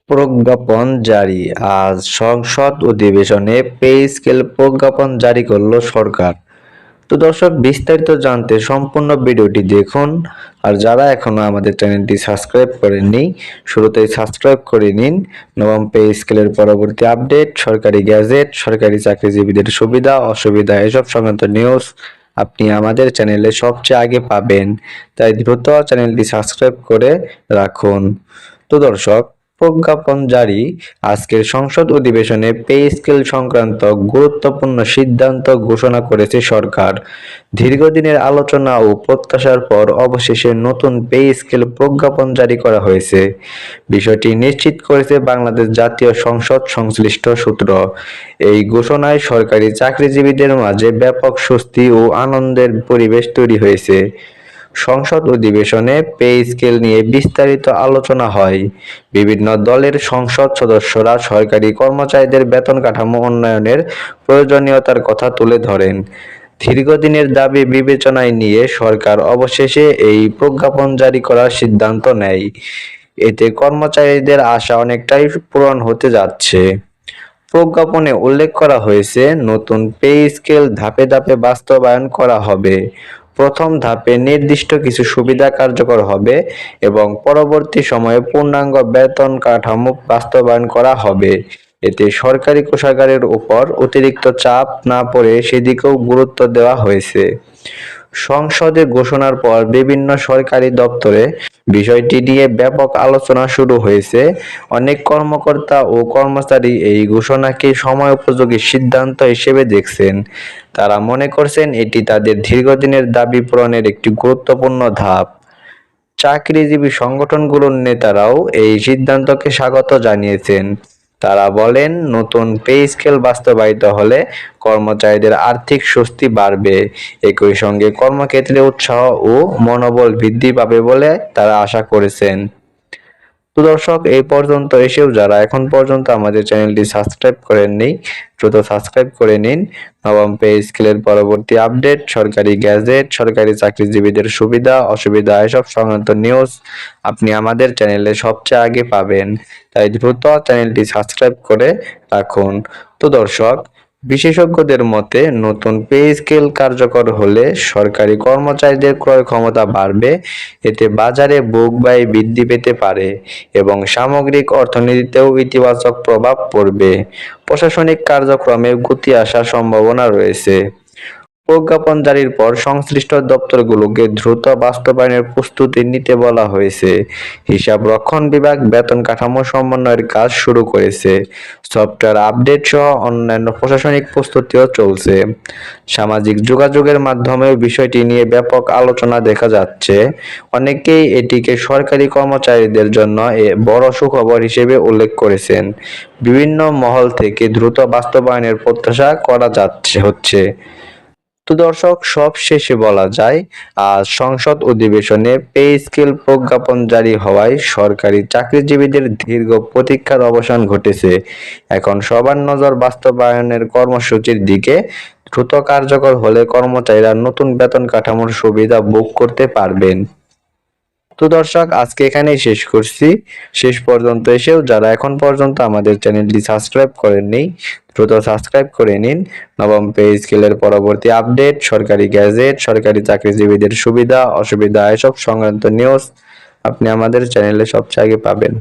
প্রজ্ঞাপন জারি। আজ সংসদ অধিবেশনে পে স্কেল প্রজ্ঞাপন জারি করল সরকার। তো দর্শক, বিস্তারিত জানতে সম্পূর্ণ ভিডিওটি দেখুন। আর যারা এখনো আমাদের চ্যানেলটি সাবস্ক্রাইব করেননি, শুরুতেই সাবস্ক্রাইব করে নিন। নবম পে স্কেলের পরবর্তী আপডেট, সরকারি গ্যাজেট, সরকারি চাকরিজীবীদের সুবিধা অসুবিধা এসব সংক্রান্ত নিউজ আপনি আমাদের চ্যানেলে সবচেয়ে আগে পাবেন। তাই দ্রুত চ্যানেলটি সাবস্ক্রাইব করে রাখুন। তো দর্শক, প্রজ্ঞাপন জারি। আজকের সংসদ অধিবেশনে পে স্কেল সংক্রান্ত গুরুত্বপূর্ণ সিদ্ধান্ত ঘোষণা করেছে সরকার। দীর্ঘদিনের আলোচনা ও প্রত্যাশার পর অবশেষে নতুন পে স্কেল প্রজ্ঞাপন জারি করা হয়েছে। বিষয়টি নিশ্চিত করেছে বাংলাদেশ জাতীয় সংসদ সংশ্লিষ্ট সূত্র। এই ঘোষণায় সরকারি চাকরিজীবীদের মাঝে ব্যাপক স্বস্তি ও আনন্দের পরিবেশ তৈরি হয়েছে। সংসদ অধিবেশনে পে স্কেল নিয়ে বিস্তারিত আলোচনা হয়। বিভিন্ন দলের সংসদ সদস্যরা সরকারি কর্মচারীদের বেতন কাঠামো উন্নয়নের প্রয়োজনীয়তার কথা তুলে ধরেন। দীর্ঘদিনের দাবি বিবেচনায় নিয়ে সরকার অবশেষে এই প্রজ্ঞাপন জারি করার সিদ্ধান্ত নেয়। এতে কর্মচারীদের আশা অনেকটাই পূরণ হতে যাচ্ছে। প্রজ্ঞাপনে উল্লেখ করা হয়েছে, নতুন পে স্কেল ধাপে ধাপে বাস্তবায়ন করা হবে। প্রথম ধাপে নির্দিষ্ট কিছু সুবিধা কার্যকর হবে এবং পরবর্তী সময়ে পূর্ণাঙ্গ বেতন কাঠামো বাস্তবায়ন করা হবে। এতে সরকারি কোষাগারের উপর অতিরিক্ত চাপ না পড়ে সেদিকেও গুরুত্ব দেওয়া হয়েছে। সংসদে ঘোষণার পর বিভিন্ন সরকারি দপ্তরে বিষয়টি নিয়ে ব্যাপক আলোচনা শুরু হয়েছে। অনেক কর্মকর্তা ও কর্মচারী এই ঘোষণাকে সময়োপযোগী সিদ্ধান্ত হিসেবে দেখছেন। তারা মনে করছেন এটি তাদের দীর্ঘদিনের দাবি পূরণের একটি গুরুত্বপূর্ণ ধাপ। চাকরিজীবী সংগঠনগুলোর নেতারাও এই সিদ্ধান্তকে স্বাগত জানিয়েছেন। তারা বলেন, নতুন পে স্কেল বাস্তবায়িত হলে কর্মচারীদের আর্থিক স্বস্তি বাড়বে। একই সঙ্গে কর্মক্ষেত্রে উৎসাহ ও মনোবল বৃদ্ধি পাবে বলে তারা আশা করেছেন। তো দর্শক, এই পর্যন্ত এসেও যারা এখন পর্যন্ত আমাদের চ্যানেলটি সাবস্ক্রাইব করেননি, দ্রুত সাবস্ক্রাইব করে নিন। নবম পে স্কেলের পরবর্তী আপডেট, সরকারি গ্যাজেট, সরকারি চাকরিজীবীদের সুবিধা অসুবিধা এসব সংক্রান্ত নিউজ আপনি আমাদের চ্যানেলে সবচেয়ে আগে পাবেন। তাই দ্রুত চ্যানেলটি সাবস্ক্রাইব করে রাখুন। তো দর্শক, বিশেষজ্ঞদের মতে নতুন পে স্কেল কার্যকর হলে সরকারি কর্মচারীদের ক্রয় ক্ষমতা বাড়বে। এতে বাজারে ভোগ ব্যয় বৃদ্ধি পেতে পারে এবং সামগ্রিক অর্থনীতিতেও ইতিবাচক প্রভাব পড়বে। প্রশাসনিক কার্যক্রমে গতি আসার সম্ভাবনা রয়েছে। প্রজ্ঞাপন জারির পর সংশ্লিষ্ট দপ্তরগুলোকে দ্রুত বাস্তবায়নের প্রস্তুতি নিতে বলা হয়েছে। হিসাব রক্ষণ বিভাগ বেতন কাঠামো সমন্বয়ের কাজ শুরু করেছে। সফটওয়্যার আপডেট সহ অন্যান্য প্রশাসনিক প্রস্তুতিও চলছে। সামাজিক যোগাযোগের মাধ্যমেও বিষয়টি নিয়ে ব্যাপক আলোচনা দেখা যাচ্ছে। অনেকেই এটিকে সরকারি কর্মচারীদের জন্য বড় সুখবর হিসেবে উল্লেখ করেছেন। বিভিন্ন মহল থেকে দ্রুত বাস্তবায়নের প্রত্যাশা করা হচ্ছে। তো দর্শক, সব শেষে বলা যায়, আজ সংসদ অধিবেশনে পে স্কেল প্রজ্ঞাপন জারি হওয়ায় সরকারি চাকরিজীবীদের দীর্ঘ প্রতীক্ষার অবসান ঘটেছে। এখন সবার নজর বাস্তবায়নের কর্মসূচির দিকে। দ্রুত কার্যকর হলে কর্মচারীরা নতুন বেতন কাঠামোর সুবিধা ভোগ করতে পারবেন। তো দর্শক, আজকে এখানেই শেষ করছি। শেষ পর্যন্ত এসেও যারা এখন পর্যন্ত আমাদের চ্যানেলটি সাবস্ক্রাইব করেননি, দ্রুত সাবস্ক্রাইব করে নিন। নবম পে স্কেলের পরবর্তী আপডেট, সরকারি গ্যাজেট, সরকারি চাকরিজীবীদের সুবিধা অসুবিধা এসব সংক্রান্ত নিউজ আপনি আমাদের চ্যানেলে সবচেয়ে আগে পাবেন।